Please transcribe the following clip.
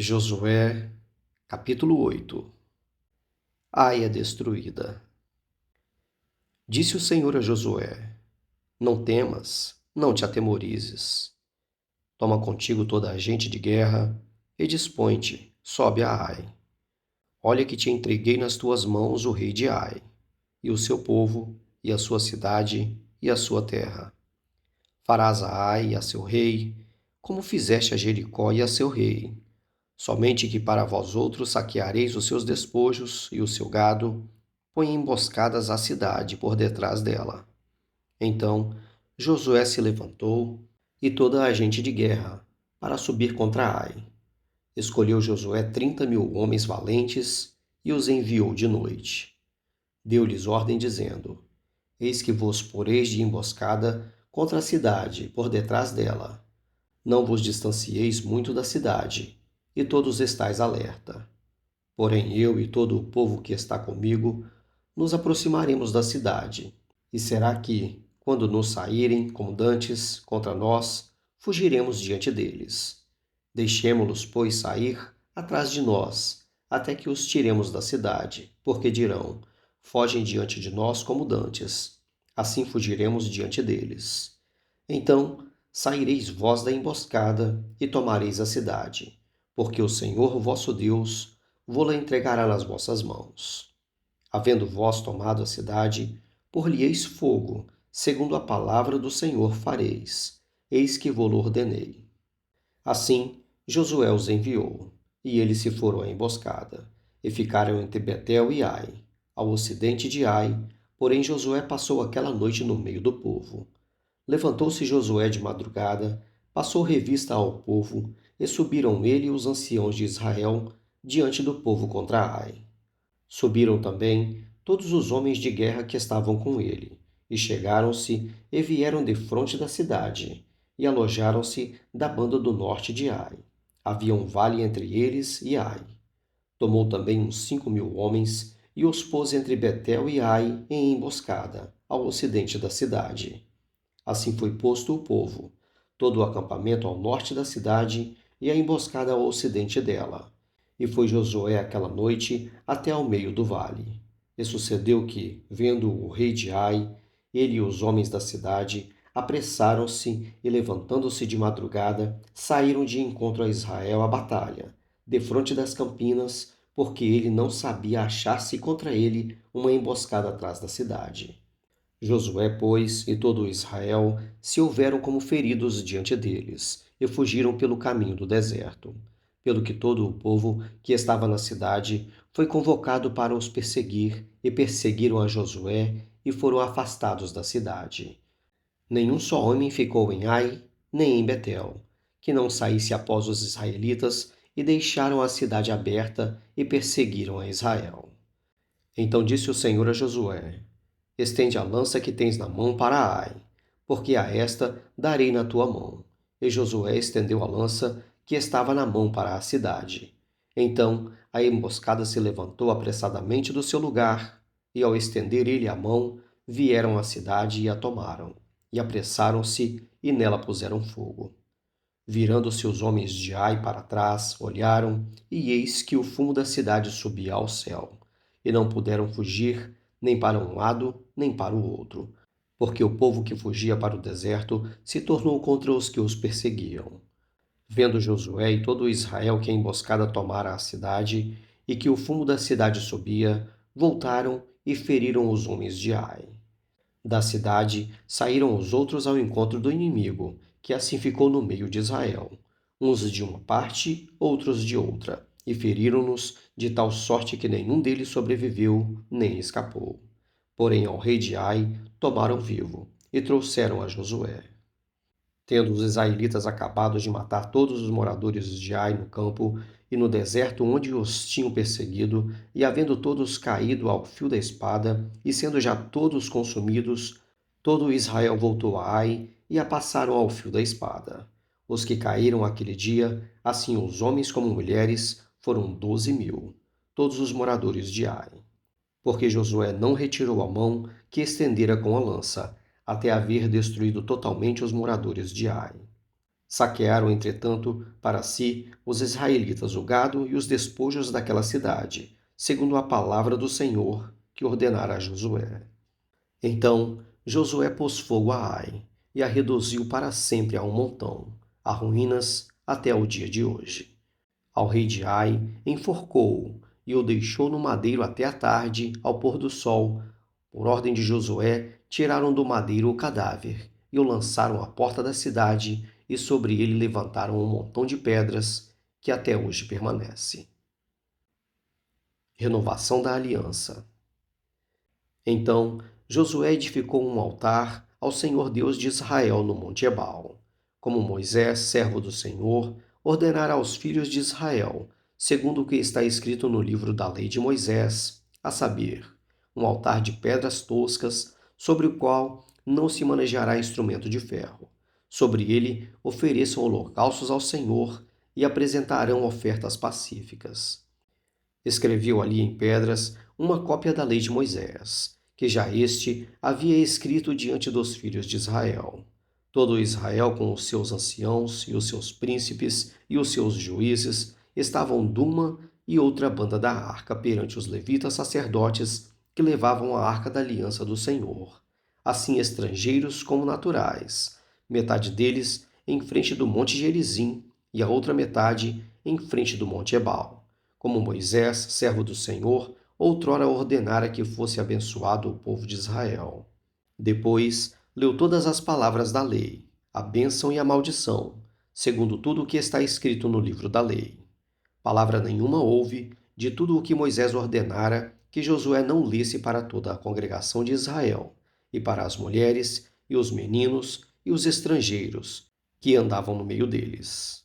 Josué, capítulo 8. Ai é destruída. Disse o Senhor a Josué: Não temas, não te atemorizes. Toma contigo toda a gente de guerra e dispõe-te, sobe a Ai. Olha que te entreguei nas tuas mãos o rei de Ai, e o seu povo, e a sua cidade, e a sua terra. Farás a Ai e a seu rei, como fizeste a Jericó e a seu rei. Somente que para vós outros saqueareis os seus despojos e o seu gado, põe emboscadas à cidade por detrás dela. Então Josué se levantou e toda a gente de guerra para subir contra Ai. Escolheu Josué 30.000 homens valentes e os enviou de noite. Deu-lhes ordem dizendo: Eis que vos poreis de emboscada contra a cidade por detrás dela. Não vos distancieis muito da cidade, e todos estais alerta. Porém eu e todo o povo que está comigo nos aproximaremos da cidade, e será que, quando nos saírem como dantes contra nós, fugiremos diante deles. Deixemo-los, pois, sair atrás de nós, até que os tiremos da cidade, porque dirão: fogem diante de nós como dantes. Assim fugiremos diante deles. Então saireis vós da emboscada e tomareis a cidade, porque o Senhor vosso Deus vô-la entregará nas vossas mãos. Havendo vós tomado a cidade, por-lhe-eis fogo, segundo a palavra do Senhor fareis. Eis que vô-lo ordenei. Assim Josué os enviou, e eles se foram à emboscada, e ficaram entre Betel e Ai, ao ocidente de Ai, porém Josué passou aquela noite no meio do povo. Levantou-se Josué de madrugada, passou revista ao povo, e subiram ele e os anciãos de Israel diante do povo contra Ai. Subiram também todos os homens de guerra que estavam com ele, e chegaram-se e vieram defronte da cidade, e alojaram-se da banda do norte de Ai. Havia um vale entre eles e Ai. Tomou também uns 5.000 homens, e os pôs entre Betel e Ai em emboscada, ao ocidente da cidade. Assim foi posto o povo, todo o acampamento ao norte da cidade e a emboscada ao ocidente dela. E foi Josué aquela noite até ao meio do vale. E sucedeu que, vendo o rei de Ai, ele e os homens da cidade apressaram-se e, levantando-se de madrugada, saíram de encontro a Israel à batalha, defronte das campinas, porque ele não sabia achar-se contra ele uma emboscada atrás da cidade. Josué, pois, e todo Israel se houveram como feridos diante deles, e fugiram pelo caminho do deserto. Pelo que todo o povo que estava na cidade foi convocado para os perseguir, e perseguiram a Josué, e foram afastados da cidade. Nenhum só homem ficou em Ai, nem em Betel, que não saísse após os israelitas, e deixaram a cidade aberta, e perseguiram a Israel. Então disse o Senhor a Josué: Estende a lança que tens na mão para Ai, porque a esta darei na tua mão. E Josué estendeu a lança que estava na mão para a cidade. Então a emboscada se levantou apressadamente do seu lugar, e ao estender ele a mão, vieram à cidade e a tomaram, e apressaram-se e nela puseram fogo. Virando-se os homens de Ai para trás, olharam, e eis que o fumo da cidade subia ao céu, e não puderam fugir nem para um lado, nem para o outro, porque o povo que fugia para o deserto se tornou contra os que os perseguiam. Vendo Josué e todo Israel que a emboscada tomara a cidade, e que o fumo da cidade subia, voltaram e feriram os homens de Ai. Da cidade saíram os outros ao encontro do inimigo, que assim ficou no meio de Israel, uns de uma parte, outros de outra, e feriram-nos de tal sorte que nenhum deles sobreviveu nem escapou. Porém ao rei de Ai tomaram vivo e trouxeram a Josué. Tendo os israelitas acabado de matar todos os moradores de Ai no campo e no deserto onde os tinham perseguido, e havendo todos caído ao fio da espada, e sendo já todos consumidos, todo Israel voltou a Ai e a passaram ao fio da espada. Os que caíram aquele dia, assim os homens como mulheres, foram 12.000, todos os moradores de Ai. Porque Josué não retirou a mão que estendera com a lança, até haver destruído totalmente os moradores de Ai. Saquearam, entretanto, para si os israelitas o gado e os despojos daquela cidade, segundo a palavra do Senhor que ordenara a Josué. Então Josué pôs fogo a Ai e a reduziu para sempre a um montão, a ruínas até o dia de hoje. Ao rei de Ai enforcou-o e o deixou no madeiro até a tarde, ao pôr do sol. Por ordem de Josué, tiraram do madeiro o cadáver e o lançaram à porta da cidade, e sobre ele levantaram um montão de pedras que até hoje permanece. Renovação da aliança. Então Josué edificou um altar ao Senhor Deus de Israel no Monte Ebal, como Moisés, servo do Senhor, ordenara aos filhos de Israel, segundo o que está escrito no livro da lei de Moisés, a saber, um altar de pedras toscas, sobre o qual não se manejará instrumento de ferro. Sobre ele ofereçam holocaustos ao Senhor e apresentarão ofertas pacíficas. Escreveu ali em pedras uma cópia da lei de Moisés, que já este havia escrito diante dos filhos de Israel. Todo Israel, com os seus anciãos e os seus príncipes e os seus juízes, estavam duma e outra banda da arca perante os levitas sacerdotes que levavam a arca da aliança do Senhor, assim estrangeiros como naturais, metade deles em frente do monte Gerizim e a outra metade em frente do monte Ebal, como Moisés, servo do Senhor, outrora ordenara que fosse abençoado o povo de Israel. Depois leu todas as palavras da lei, a bênção e a maldição, segundo tudo o que está escrito no livro da lei. Palavra nenhuma houve de tudo o que Moisés ordenara que Josué não lesse para toda a congregação de Israel, e para as mulheres, e os meninos, e os estrangeiros, que andavam no meio deles.